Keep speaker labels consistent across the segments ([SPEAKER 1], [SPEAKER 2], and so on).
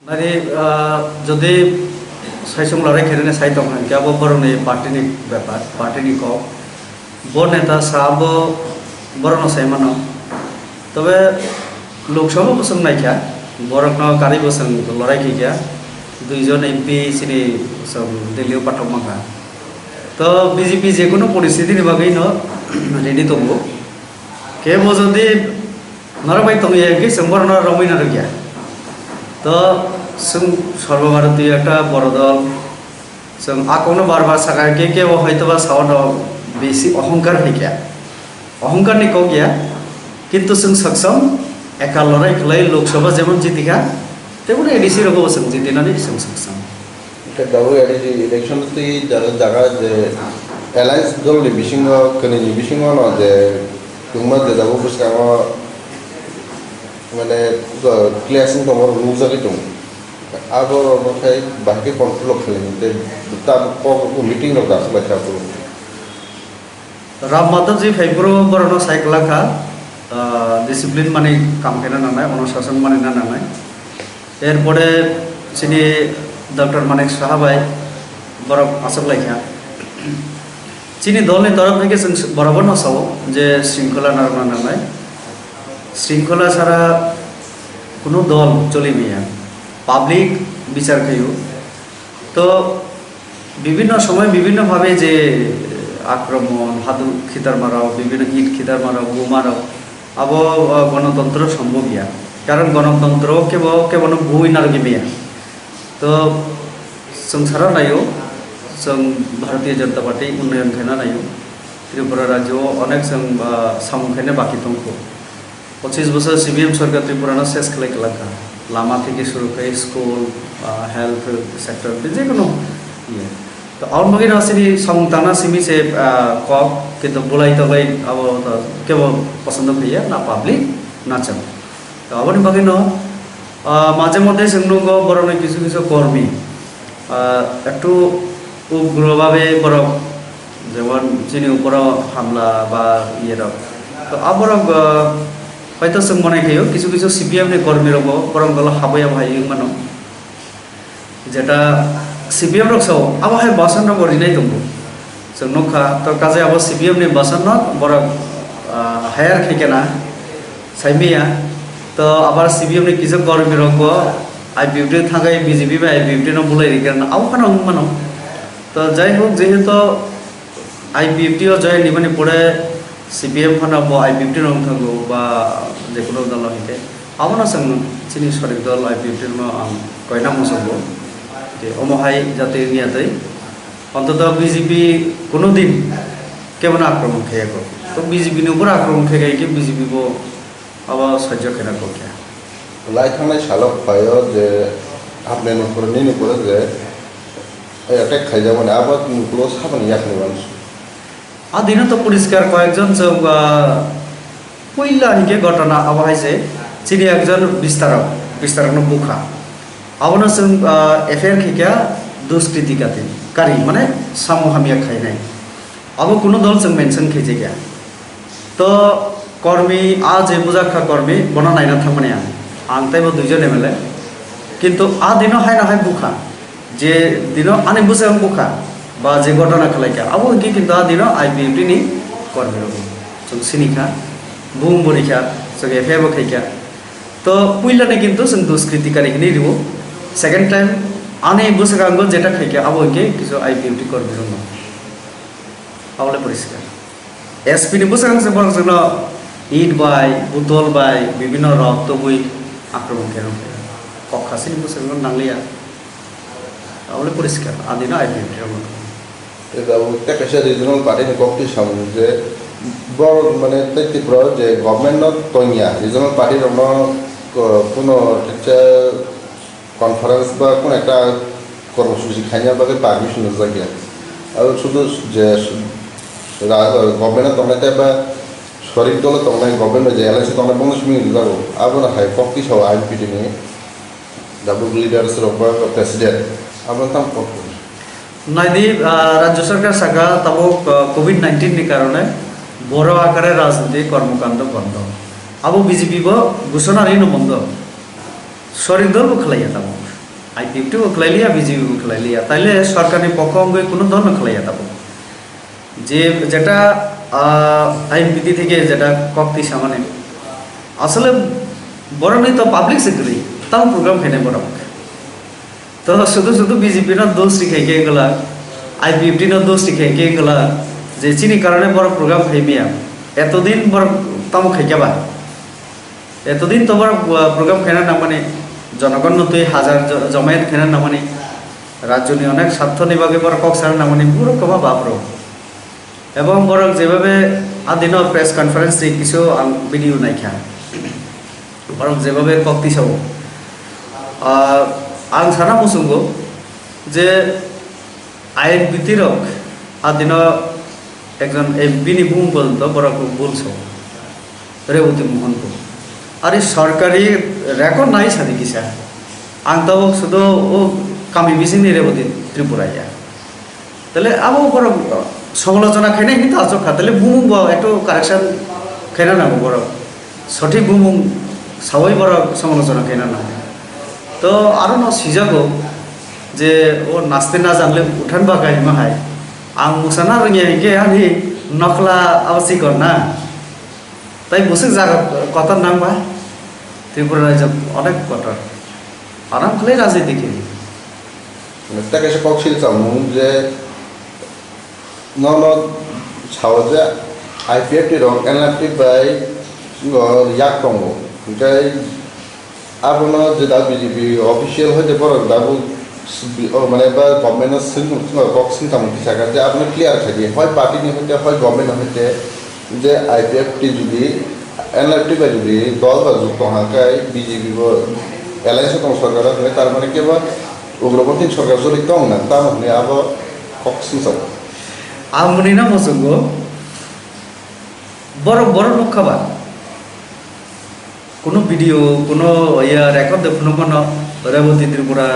[SPEAKER 1] Nadi যদি সাইসং লড়াই খেলে সাইতং হান কেবল বরং এই পার্টিনি ব্যাপার পার্টিনি কক বড় নেতা সাব বড় নসাই মানো তবে লোকসভা বসং নাইখা বড় কারি বসং লড়াই খেয়া দুইজন এমপি সিনি সব দিল্লিও পাঠক মাখা তো বিজেপি যে কোনো পরিস্থিতির বাগেই ন রেডি তবু কেবল যদি নরবাই তঙ্গিয়া কি সম্বর রমাই না গিয়া তো সর্বভারতীয় একটা বড় দল আকনো বারবার সাকা কে হয়তো বা সাউন্ড বেশি অহংকার হইয়া অহংকার নিকো গিয়া কিন্তু সক্ষম একা লড়াই খেলাই লোকসভা যেমন জিতিকা তেমন এডিসি রকম জিতিনানি সক্ষম
[SPEAKER 2] দাবো এডিসি ইলেকশন তো এই জায়গা যে এলায়েন্স দল বিশিঙ্গ কনি বিশিঙ্গ ন যে তোমরা যে দাবো বুঝকা মানে ক্লাসিং তোমার রুলস আছে তুমি আগর অবস্থায় বাকি কন্ট্রোল খেলেন তার মিটিং রক আসলে খাবো
[SPEAKER 1] রাম মাধব জি ফাইব্রো বরণ সাইকেলাখা ডিসিপ্লিন মানে কাম কেনা নানায় অনুশাসন মানে না নানায় এরপরে চিনি ডক্টর মানিক সাহাবাই বরফ আসক লাইখা চিনি দলনি তরফ থেকে বরাবর নাসাও যে শৃঙ্খলা নাড়া নানায় শৃঙ্খলা ছাড়া কোনো দল চলিবে পাবলিক বিচার খাইও তো বিভিন্ন সময় বিভিন্নভাবে যে আক্রমণ হাদু খিতার মারাও বিভিন্ন ইট খিতার মারাও বোমারাও আব গণতন্ত্র সম্ভব ইয়া কারণ গণতন্ত্র কেবল বই নারগিমিয়া তো সংসারা নাইও ভারতীয় জনতা পার্টি উন্নয়ন খেনা নাইও ত্রিপুরা রাজ্য অনেক সামুখানে বাকি তঙ্ক 25 বছর সিবিএম সরকার ত্রিপুরা শেষ খেলে খেলাকা লামা থেকে শুরু করে স্কুল হেলথ সেক্টর যে কোনো ইয়ে তো আর মগে আসলে সংতানা সিমি সে কক কিন্তু বলাই তলাই আব কেবল পছন্দ হইয়া না পাবলিক না চান তো আবার বাকি ন মাঝে মধ্যে সেগুলো বড় কিছু কিছু কর্মী একটু উগ্রভাবে বড় যেমন চিনি উপর হামলা বা ইয়ের তো আবার হয়তো जों মনে খাইও কিছু কিছু সিপিএমনি কর্মী রব বরং দল হাবয়া ভাই মানো যেটা সিপিএম রকসাও আবহায় বাসন বরিনাই দङ जों नखा তো কাজে আবার সিপিএমনি বাসন বড় হায়ার খাইকেনা সাইমিয়া তো আবার সিপিএমনি কিছু কর্মী রব আইপিএফটি থাকাই বিজেপি বা আইপিএফটি ন বলাই রিকেন আবখানা মানো তো যাই হোক যেহেতু আইপিএফটিও জয় নিবানি পড়ে সিপিএম ফানা আইপিএফটি রং থাকো বা যে কোনো দল হইতে আমার চিনি সঠিক দল আইপিএফটির কয়না মসবো যে অমহাই যাতে নিয়াতে অন্তত বিজেপি কোনো দিন কেমন আক্রমণ খেয়ে গো তো বিজেপির উপর আক্রমণ খেয়ে কি বিজেপি আবার সহ্য খেলা কে
[SPEAKER 2] লাই থানায় শালক পায় যে আপনি নপরে যে অ্যাটাক খাই যাবেন আবার ক্লোজ খাবেন ইয়াক মানুষ
[SPEAKER 1] আদিন তো পরিষ্কার কয়েকজন পইলা হিকে ঘটনা আবহাইছে চিনি একজন বিস্তারক বুখা আবন এফআইআর খেকা দুষ্কৃতিকাতে কারি মানে সামহামিয়া খাই নাই আবো কোনো দল মেনশন খেয়েছে গিয়া তো কর্মী যে বুঝাক্ষা কর্মী বনা নাইনা থাকমানে আনতাইব দুইজন এমএলএ কিন্তু দিনও হাই না হয় বুখা যে দিনও আনে বুঝে বুখা বা যে ঘটনা খেলাইকা আবো কি কিন্তু দিন আইপিএফটি নি কর্মী রকম সিনিখা বুম বরিখা এফআইআর খাইকা তো পুইলানে কিন্তু দুষ্কৃতিকারী দিব সেকেন্ড টাইম আনে বুঝাঙ্গ যেটা খাইকা আবো কিছু আইপিএফটি কর্মী জন্য আবলে পরিষ্কার এসপি নি বুঝাঙ্গ বরং ইট বাই বুতল বাই বিভিন্ন রক্ত বই আক্রমণ কেন কক্ষাসিনি বুঝাঙ্গ নাংলিয়া আবলে পরিষ্কার আদিন আইপিএফটির মতো
[SPEAKER 2] একটা রিজনাল পার্টি কক্টি সামনে যে বড় মানে ত্রিপুরা যে গভর্নমেন্ট তৈয়া রিজনাল পার্টির কোনো একটা কনফারেন্স বা কোনো একটা কর্মসূচি খাইয়ার বাকি পারমিশন থাকে আর শুধু যে গভর্নমেন্ট তংনাইতে বা শরীর দলে তংনাই গভর্নমেন্ট যে এলআইসি তংনাই বন্ধ সময় যাবো আবার হাই কক্টি সব আইপিটি নিয়ে ডাবল লিডার্স বা প্রেসিডেন্ট আপনার তাম কত
[SPEAKER 1] নাইদি রাজ্য সরকার সাকা তাবো কোভিড-19 নি কারণে বড় আকারে রাজনীতি কর্মকাণ্ড বন্ধ আবো বিজেপি ঘোষণা নি বন্ধ শরীর দল খেলাইয়া তাবো IPFT খেলাইলিয়া বিজেপি খেলাইলিয়া তাইলে সরকারের পক্ষ অঙ্গে কোনো ধরনের খেলাইয়া থাকবো যে যেটা আইনবিধি থেকে যেটা কক্তি সামানে আসলে বরং তো পাবলিক সেক্টরে তাও প্রোগ্রাম খেনে বরং তো শুধু শুধু বিজেপি না দোষ শিখাইকে গেলা IPFT না দোষ শিখাইকে গেলা যে চিনি কারণে বড় প্রোগ্রাম খাইমিয়া এতদিন বড় তামো খাইকাবা এতদিন তো বড় প্রোগ্রাম খেনা না মানে জনগণ তুই হাজার জমায়েত খেনা না মানে রাজ্য নিয়ে অনেক স্বার্থ নিবাগে বড় কক সারা না মানে পুরো কমা বাপর এবং বরং যেভাবে আদিন প্রেস কনফারেন্স কিছু ভিডিও নাই খা বরং যেভাবে কক্তি সব आं साना मुसुंगो जे आयेन भितिरक आदिन एकजन MP नि बुं पर्यन्त बरक बुलसो रेवती मोहन को आरे सरकारी रेकर्ड नाई सादि किसा आं तो शुधु ओ कामी बिसिनि रेवती त्रिपुरा या তাহলে আবো বড় সমালোচনা খাইনা কিন্তু আছো খা তাহলে বুমুং একটু কারেকশন খাইনা না বড় সঠিক বুমুং সবাই বড় সমালোচনা খাইনা না তো আরো না সিজাগো যে ও নাচতে না জানলে উঠান বা গাইমা হাই আং মুসানা রঙিয়া কে আনি নকলা আওসি কর না তাই বসে জায়গা কথা নাম বা ত্রিপুরা রাজ্য অনেক কথা আরাম খেলে রাজনীতি খেলি
[SPEAKER 2] তাকে সে কক্সিল চামু যে নন ছাওজে IPFT রং NLFT বাই ইয়াক দङ ओमफ्राय आबोनो जे दा BJP अफिसियेल होते पर दाबो माने बा गभर्नमेन्ट सिंह कक्सिन तामु किसाका जे आपने क्लियर खादि হয় पार्टी नि होते হয় गभर्नमेन्ट होते जे IPFT जुदि NLFT बाय जुदि दल बा जुक्त हाकाय BJP बो एलायन्स दङ सरकार होने तार माने केबा उग्रपन्थी सरकार जरि दङ ना ता माने आबो कक्सिन सब
[SPEAKER 1] আমনি না মসঙ্গ বড় বড় লোক খাবা কোনো ভিডিও কোনো ইয়া রেকর্ড দেখুন কোনো রেবতী ত্রিপুরা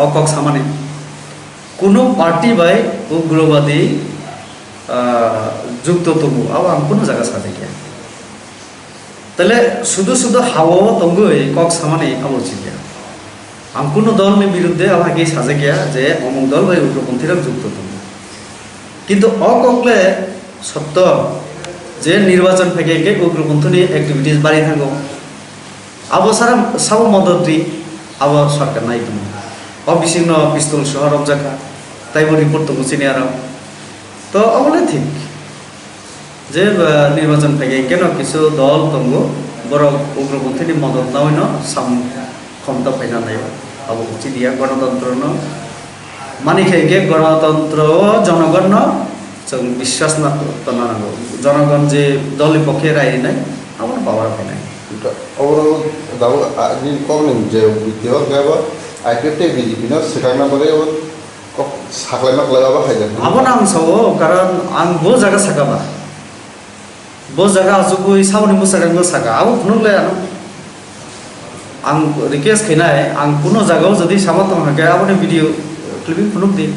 [SPEAKER 1] অকক সামানে কোনো পার্টি বাই উগ্রবাদী যুক্ত তবু আও আম কোনো জায়গা সাথে গিয়া তাহলে শুধু শুধু হাওয়া তঙ্গু কক সামানে আবরছি গিয়া আম কোনো দলের বিরুদ্ধে আমাকে সাজে গিয়া যে অমুক দল বাই উগ্রপন্থীরা যুক্ত তবু কিন্তু অককলে সত্য যে নির্বাচন থেকে উগ্রপন্থী অ্যাক্টিভিটিস বাড়ি থাকো আবো সারা সব মদত দি আবো সরকার নাই তুমি অবিচ্ছিন্ন পিস্তল সহ রমজাখা তাই রিপোর্ট তো বুঝিনি আর তো অবলে ঠিক যে নির্বাচন থেকে কেন কিছু দল তঙ্গ বড় উগ্রপন্থী মদত না হইন সাম ক্ষমতা পাইনা নাই আবো বুঝি দিয়া গণতন্ত্র মানি খেয়ে গণতন্ত্র জনগণ বিশ্বাস না নাগো জনগণ যে দলের পক্ষে রায় নাই আমার পাওয়ার পাই নাই
[SPEAKER 2] overall daw ni kong je video gaba IPFT BJP no sekana bare kok saklaimak laba khaja
[SPEAKER 1] amon ang sawo karon ang bo jaga sakaba bo jaga asukui sauni musarang go saka abo phunule ano ang request khinai ang kuno jagao jodi samatong hake abone video clipping phunuk di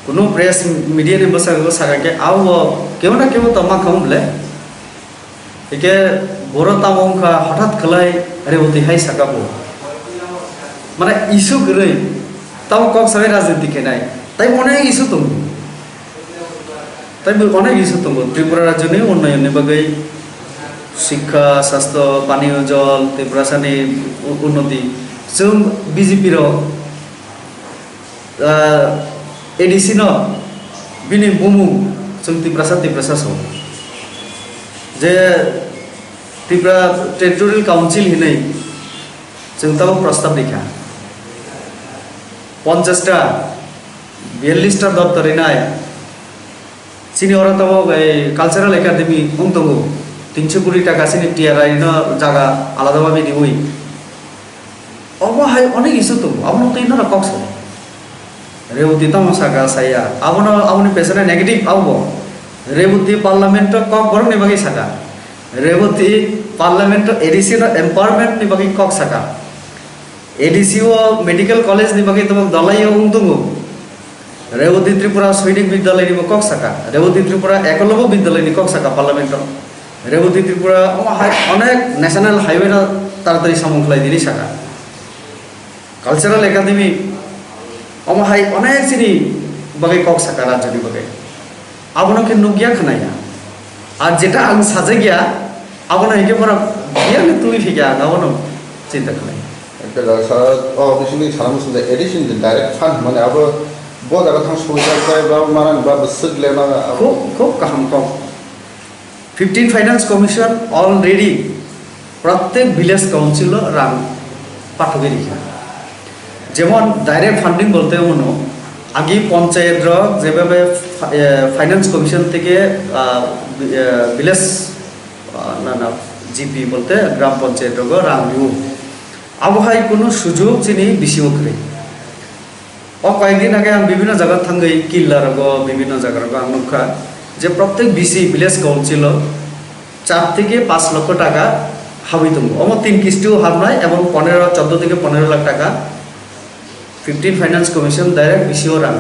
[SPEAKER 1] kuno press media ni musarang go saka ke abo keu na keu tama khamble একে বড় তামংখা হঠাৎ খেলাই Rebati high সাকাবো মানে issue গরে তাও cock সবাই রাজনীতি খেনাই তাই অনেক ইস্যু তঙ্গ তাই অনেক ইস্যু তঙ্গ ত্রিপুরা রাজ্য নিয়ে উন্নয়নের বাকে শিক্ষা স্বাস্থ্য পানীয় জল ত্রিপুরা সানি উন্নতি जों বিজেপির এডিসি ন বিনি বুমু जों ত্রিপুরা সব যে ত্রিপুরা টেরিটোরিয়াল কাউন্সিল হিनै जों তাও প্রস্তাব দেখা 50টা 42টা দপ্তর নাই চিনি ওরা তো কালচারাল একাডেমি অন্তগ 300 কোটি টাকা চিনি টিআরআই ন জায়গা আলাদাভাবে দিবই অবহাই অনেক ইস্যু তো আপনি তো ইনারা কক্স রেবতী তামসাকা সাইয়া আপনি পেছনে নেগেটিভ আবো রেবতী পার্লামেন্ট কক গরম নিবাগি সাকা রেবতী পার্লামেন্ট এডিসি এম্পাওয়ারমেন্ট নিবাগি কক সাকা এডিসিও মেডিকেল কলেজ নিবাগি তোমাক দলাইও উংতুঙ্গু রেবতী ত্রিপুরা সৈনিক বিদ্যালয় নিব কক সাকা রেবতী ত্রিপুরা একলব্য বিদ্যালয় নি কক সাকা পার্লামেন্ট রেবতী ত্রিপুরা অনেক ন্যাশনাল হাইওয়ে তাড়াতাড়ি সামংখলাই দিলি সাকা কালচারাল একাডেমি অমহাই অনেক চিনি বাগে কক সাকা রাজ্যনি বাগে আবনকে নুগিয়া খানাইয়া আর যেটা আং সাজে গিয়া আবনো হেকে পরা গিয়া তুই ফিকা আবনো চিন্তা খানাই
[SPEAKER 2] बिसोरनि सानामुसुन एडिशन डाइरेक्ट फान्ड माने अब बजाराव थां सौजाय बा मानान बा बोसोगलेना
[SPEAKER 1] খুব কাহাম কম 15 ফাইন্যান্স কমিশন অলরেডি প্রত্যেক ভিলেজ কাউন্সিল রাং পাঠকে রেখা যেমন ডাইরেক্ট ফান্ডিং বলতে মনো আগে পঞ্চায়েত যেভাবে ফাইন্যান্স কমিশন থেকে ভিলেজ না না জিপি বলতে গ্রাম পঞ্চায়েত রাং দিও আবহাওয়ায় কোনো সুযোগ চিনি বেশি ওখরে কয়েকদিন আগে আমি বিভিন্ন জায়গা থাঙ্গই কিল্লার বিভিন্ন জায়গার নুখা যে প্রত্যেক বিসি ভিলেজ কাউন্সিল 4 থেকে 5 লক্ষ টাকা হাবিতুম অমর 3 কিস্তিও হাবনায় এবং 14 থেকে 15 লাখ টাকা 15 ফাইন্যান্স কমিশন ডাইরেক্ট বিসিও রান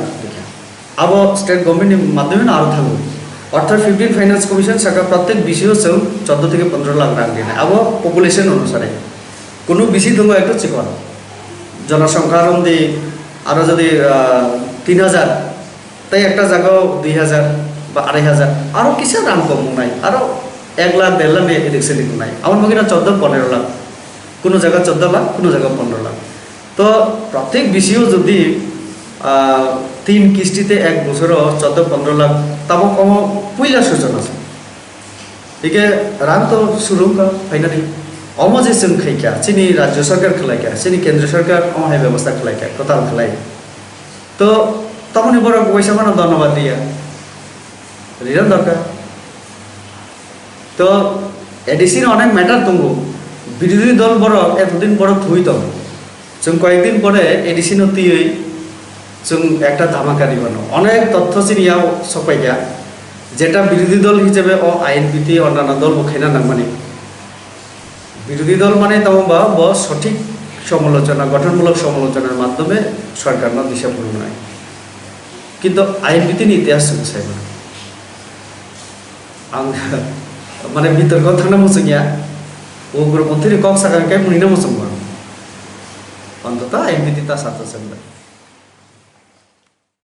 [SPEAKER 1] আবো স্টেট গভর্নমেন্টের মাধ্যমে আরো থাকবে অর্থাৎ 15 ফাইন্যান্স কমিশন শাখা প্রত্যেক বিসিও 14 থেকে 15 লাখ রান দিয়ে আবো পপুলেশন অনুসারে কোনো বেশি দঙ্গ একটু চিকন জনসংখ্যার মধ্যে আরও যদি 3000 তাই একটা জায়গাও 2000 বা 2500 আরও কিছু দাম কম নাই আরও 1 লাখ 1.5 লাখ এদিকছে লিখুন নাই আমার মনে 14-15 লাখ কোনো জায়গা 14 লাখ কোনো জায়গা 15 লাখ তো প্রত্যেক বিসিও যদি 3 কিস্তিতে 1 বছরও 14-15 লাখ তাও কম পয়লা সূচনা আছে ঠিক রান তো শুরু ফাইনালি অমজে जों खायखा চিনি রাজ্য সরকার খালাইকা চিনি কেন্দ্র সরকার অমায় ব্যবস্থা খালাইকা টোটাল খালাই তো তখন বড় পয়সা মানে ধন্যবাদ দিয়া রিটার্ন দরকার তো এডিসির অনেক ম্যাটার তুঙ্গু বিরোধী দল বড় এতদিন বড় থুই তো जों কয়েকদিন পরে এডিসি নতিই जों একটা ধামাকারি বানো অনেক তথ্য চিনিয়া সপাইকা যেটা বিরোধী দল হিসেবে আইনপিতি অন্যান্য দল বখাইনা নামানি বিরোধী দল মানে তাও সঠিক সমালোচনা গঠনমূলক সমালোচনার মাধ্যমে সরকার না দিশা পূর্ণ হয় কিন্তু আইনবিধি ইতিহাস চাই মানে বিতর্ক থানা মুসিয়া ওগুলো মধ্যে কক সাকাঙ্কায় মুনি না মুসলমান অন্তত আইনবিধি তা সাথে